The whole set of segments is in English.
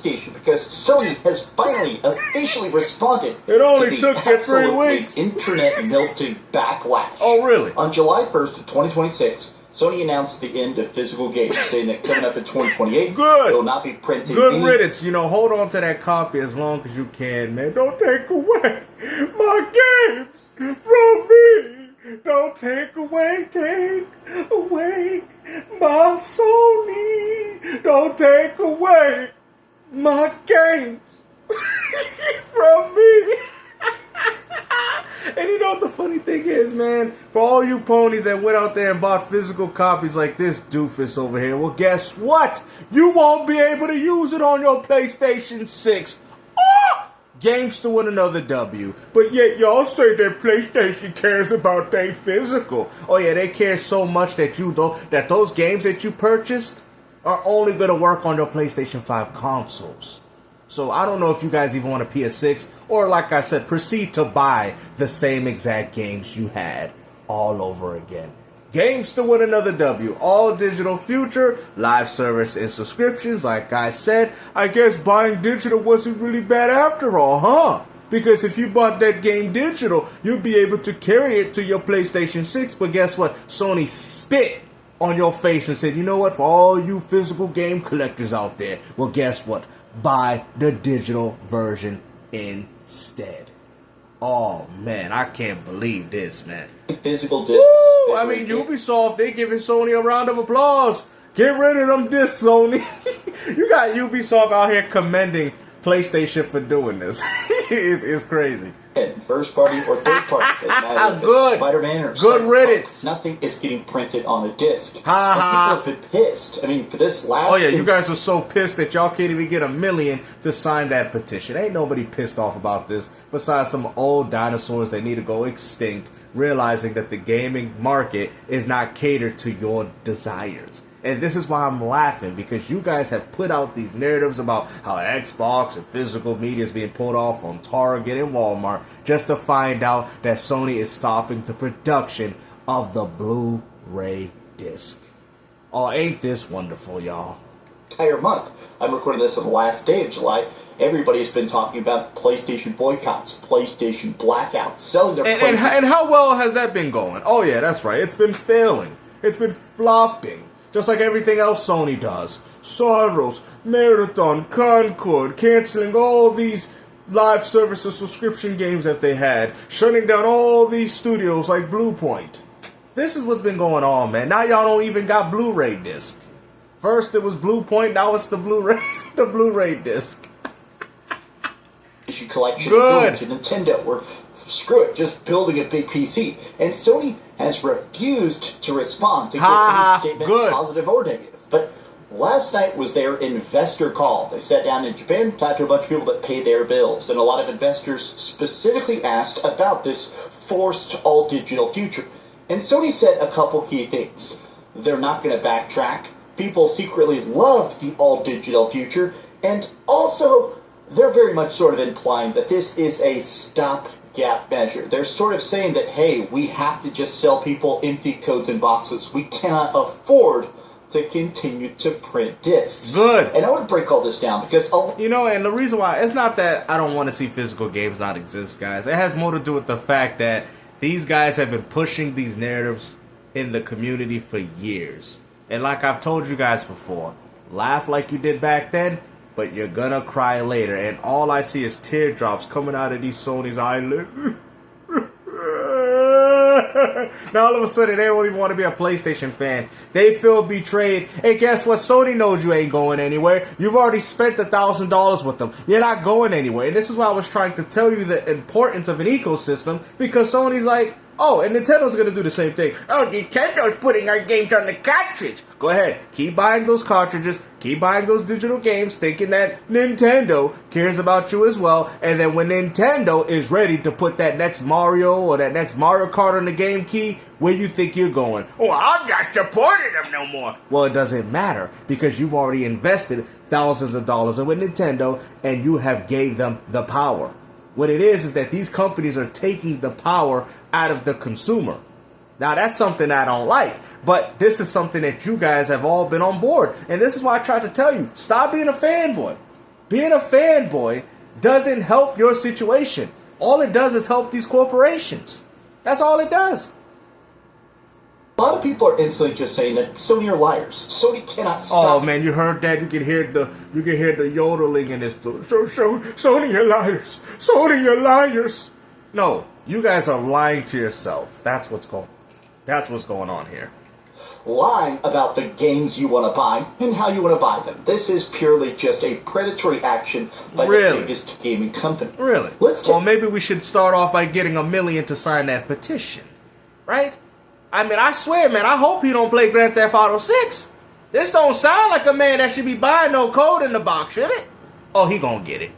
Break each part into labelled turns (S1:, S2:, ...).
S1: PlayStation because Sony has finally officially responded
S2: it only
S1: to the
S2: took you 3 weeks.
S1: internet melted backlash.
S2: Oh, really?
S1: On July 1st of 2026, Sony announced the end of physical games, saying that coming up in 2028,
S2: Good.
S1: it will not be printed.
S2: Good riddance. You know, hold on to that copy as long as you can, man. Don't take away my games from me. Don't take away my Sony. Don't take away my games from me. And you know what the funny thing is, man? For all you ponies that went out there and bought physical copies like this doofus over here, well, guess what? You won't be able to use it on your PlayStation 6. Games to win another W. But yet y'all say that PlayStation cares about their physical. Oh yeah, they care so much that that those games that you purchased are only going to work on your PlayStation 5 consoles. So I don't know if you guys even want a PS6 or, like I said, proceed to buy the same exact games you had all over again. Games to win another W. All digital future, live service and subscriptions. Like I said, I guess buying digital wasn't really bad after all, huh? Because if you bought that game digital, you'd be able to carry it to your PlayStation 6. But guess what? Sony spit on your face and said, you know what? For all you physical game collectors out there, well, guess what? Buy the digital version instead. Oh, man, I can't believe this, man.
S1: Physical discs.
S2: Woo! I mean, Ubisoft, they giving Sony a round of applause. Get rid of them discs, Sony. You got Ubisoft out here commending PlayStation for doing this. It's crazy.
S1: First party or third party.
S2: Good.
S1: Spider-Man or
S2: good riddance.
S1: Nothing is getting printed on a disc.
S2: Ha ha.
S1: People have been pissed. I mean, for this last...
S2: Oh yeah, you guys are so pissed that y'all can't even get 1 million to sign that petition. Ain't nobody pissed off about this besides some old dinosaurs that need to go extinct, realizing that the gaming market is not catered to your desires. And this is why I'm laughing, because you guys have put out these narratives about how Xbox and physical media is being pulled off on Target and Walmart just to find out that Sony is stopping the production of the Blu-ray disc. Oh, ain't this wonderful, y'all?
S1: Entire month. I'm recording this on the last day of July. Everybody's been talking about PlayStation boycotts, PlayStation blackouts, selling their
S2: and how well has that been going? Oh yeah, that's right. It's been failing. It's been flopping. Just like everything else Sony does. Soros, Marathon, Concord, canceling all these live services subscription games that they had. Shutting down all these studios like Bluepoint. This is what's been going on, man. Now y'all don't even got Blu-ray disc. First it was Bluepoint, now it's the Blu-ray the Blu-ray disc.
S1: Collection
S2: Good.
S1: To Nintendo, or screw it, just building a big PC. And Sony has refused to respond to give any statement, positive or negative. But last night was their investor call. They sat down in Japan, talked to a bunch of people that pay their bills, and a lot of investors specifically asked about this forced all-digital future. And Sony said a couple key things. They're not going to backtrack. People secretly love the all-digital future. And also, they're very much sort of implying that this is a stopgap measure. They're sort of saying that, hey, we have to just sell people empty codes and boxes. We cannot afford to continue to print discs.
S2: Good.
S1: And I want to break all this down because...
S2: You know, and the reason why, it's not that I don't want to see physical games not exist, guys. It has more to do with the fact that these guys have been pushing these narratives in the community for years. And like I've told you guys before, laugh like you did back then, but you're gonna cry later. And all I see is teardrops coming out of these Sony's eyelids. Now all of a sudden they don't even want to be a PlayStation fan. They feel betrayed. Hey, guess what? Sony knows you ain't going anywhere. You've already spent $1,000 with them. You're not going anywhere. And this is why I was trying to tell you the importance of an ecosystem, because Sony's like, oh, and Nintendo's going to do the same thing. Oh, Nintendo's putting our games on the cartridge. Go ahead. Keep buying those cartridges. Keep buying those digital games, thinking that Nintendo cares about you as well. And then when Nintendo is ready to put that next Mario or that next Mario Kart on the game key, where you think you're going? Oh, I'm not supporting them no more. Well, it doesn't matter, because you've already invested thousands of dollars with Nintendo, and you have gave them the power. What it is that these companies are taking the power out of the consumer. Now, that's something I don't like, but this is something that you guys have all been on board. And this is why I tried to tell you, stop being a fanboy. Being a fanboy doesn't help your situation. All it does is help these corporations. That's all it does.
S1: A lot of people are instantly just saying that Sony are liars. Sony cannot stop.
S2: Oh man, you heard that? You can hear the yodeling in this. Sony are liars. Sony are liars. No, you guys are lying to yourself. That's what's going on here.
S1: Lying about the games you want to buy and how you want to buy them. This is purely just a predatory action by the biggest gaming company.
S2: Really? Well, maybe we should start off by getting 1 million to sign that petition, right? I mean, I swear, man, I hope he don't play Grand Theft Auto 6. This don't sound like a man that should be buying no code in the box, should it? Oh, he gonna get it.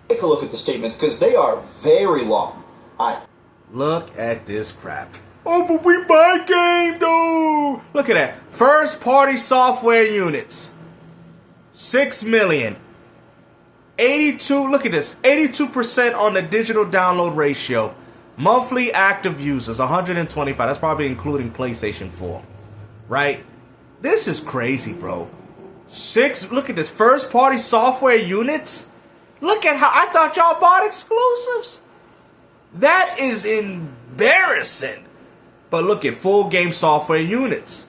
S1: Take a look at the statements, because they are very long.
S2: Look at this crap. Oh, but we buy game, dude. Look at that. First-party software units. 6 million. 82, look at this. 82% on the digital download ratio. Monthly active users, 125. That's probably including PlayStation 4. Right? This is crazy, bro. Look at this. First-party software units. Look at how, I thought y'all bought exclusives. That is embarrassing. But look at full game software units.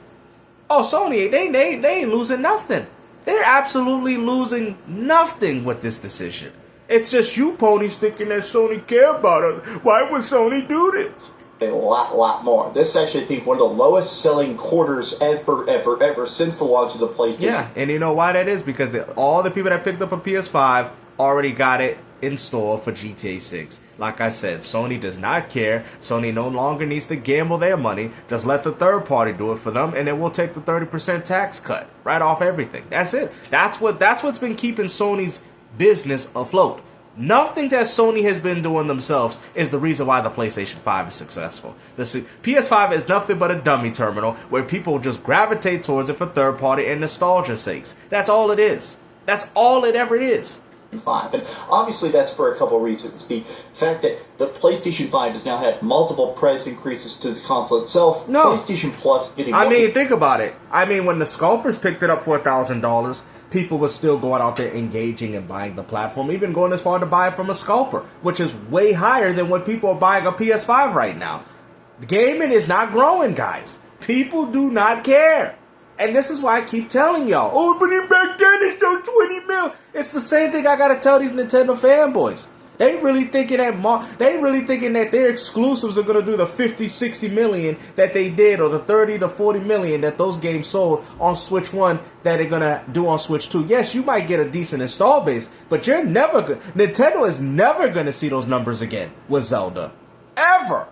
S2: Oh, Sony, they ain't losing nothing. They're absolutely losing nothing with this decision. It's just you ponies thinking that Sony care about us. Why would Sony do this?
S1: A lot more. This is actually, I think, one of the lowest selling quarters ever since the launch of the PlayStation.
S2: Yeah, and you know why that is? Because all the people that picked up a PS5 already got it in store for GTA 6. Like I said, Sony does not care. Sony no longer needs to gamble their money. Just let the third party do it for them, and then we'll take the 30% tax cut right off everything. That's it. That's what's been keeping Sony's business afloat. Nothing that Sony has been doing themselves is the reason why the PlayStation 5 is successful. The PS5 is nothing but a dummy terminal where people just gravitate towards it for third party and nostalgia sakes. That's all it is. That's all it ever is.
S1: 5. And obviously that's for a couple reasons. The fact that the PlayStation 5 has now had multiple price increases to the console itself.
S2: No.
S1: PlayStation Plus getting...
S2: I mean, think about it. I mean, when the scalpers picked it up for $1,000, people were still going out there engaging and buying the platform, even going as far to buy it from a scalper, which is way higher than what people are buying a PS5 right now. Gaming is not growing, guys. People do not care. And this is why I keep telling y'all, oh, but back then it's still 20 mil. It's the same thing I gotta tell these Nintendo fanboys. They really thinking that their exclusives are gonna do the 50, 60 million that they did, or the 30 to 40 million that those games sold on Switch 1 that they're gonna do on Switch 2. Yes, you might get a decent install base, but Nintendo is never gonna see those numbers again with Zelda. Ever.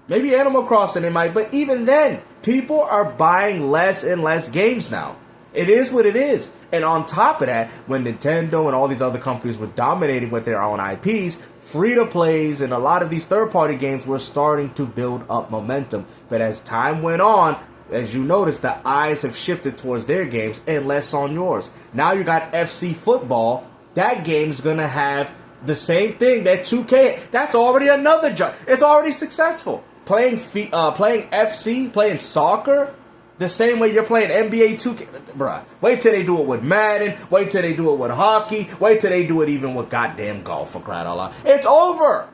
S2: Maybe Animal Crossing it might, but even then, people are buying less and less games now. It is what it is. And on top of that, when Nintendo and all these other companies were dominating with their own IPs, free-to-plays and a lot of these third-party games were starting to build up momentum. But as time went on, as you notice, the eyes have shifted towards their games and less on yours. Now you got FC Football. That game's going to have the same thing, that 2K. That's already another job. It's already successful. Playing FC, playing soccer, the same way you're playing NBA 2K. Bruh, wait till they do it with Madden. Wait till they do it with hockey. Wait till they do it even with goddamn golf, for crying out loud. It's over.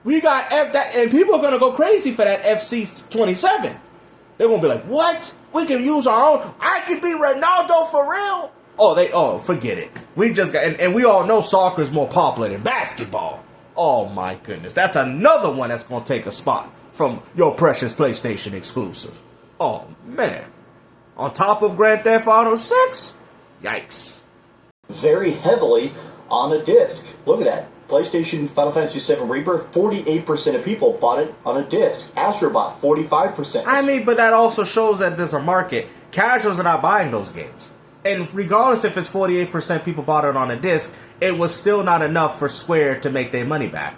S2: We got that, and people are going to go crazy for that FC 27. They're going to be like, what? We can use our own. I could be Ronaldo for real. Forget it. We just got, and we all know soccer is more popular than basketball. Oh my goodness, that's another one that's going to take a spot from your precious PlayStation exclusive. Oh man. On top of Grand Theft Auto 6? Yikes.
S1: Very heavily on a disc. Look at that. PlayStation Final Fantasy VII Rebirth, 48% of people bought it on a disc. Astrobot, 45%.
S2: I mean, but that also shows that there's a market. Casuals are not buying those games. And regardless if it's 48% people bought it on a disc, it was still not enough for Square to make their money back.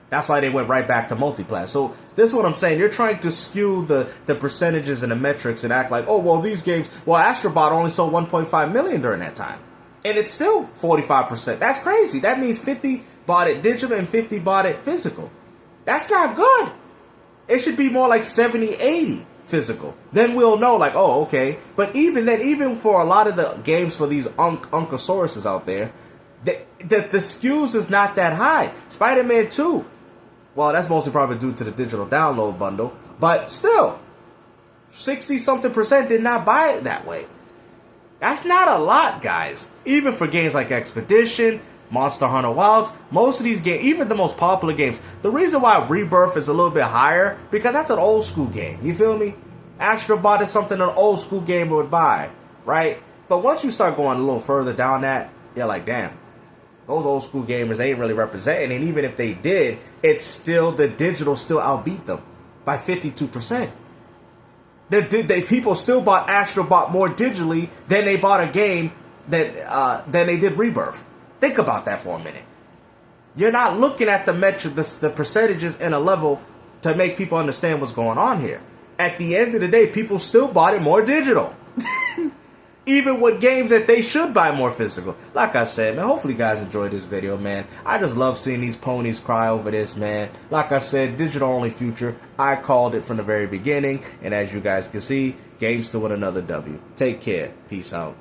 S2: That's why they went right back to multiplayer. So this is what I'm saying. You're trying to skew the percentages and the metrics and act like, oh, well, these games... Well, Astrobot only sold 1.5 million during that time. And it's still 45%. That's crazy. That means 50 bought it digital and 50 bought it physical. That's not good. It should be more like 70, 80. Physical. Then we'll know, like, oh, okay. But even then, even for a lot of the games for these Uncosauruses out there, The SKUs is not that high. Spider-Man 2, well, that's mostly probably due to the digital download bundle, but still, 60-something% did not buy it that way. That's not a lot, guys. Even for games like Expedition, Monster Hunter Wilds, most of these games, even the most popular games, the reason why Rebirth is a little bit higher, because that's an old school game, you feel me? Astrobot is something an old school gamer would buy, right? But once you start going a little further down that, you're like, damn, those old school gamers ain't really representing, and even if they did, it's still, the digital still outbeat them by 52%. People still bought Astrobot more digitally than they bought a game than they did Rebirth. Think about that for a minute. You're not looking at the metric, the percentages in a level to make people understand what's going on here. At the end of the day, people still bought it more digital. Even with games that they should buy more physical. Like I said, man, hopefully you guys enjoyed this video, man. I just love seeing these ponies cry over this, man. Like I said, digital only future. I called it from the very beginning. And as you guys can see, games still with another W. Take care. Peace out.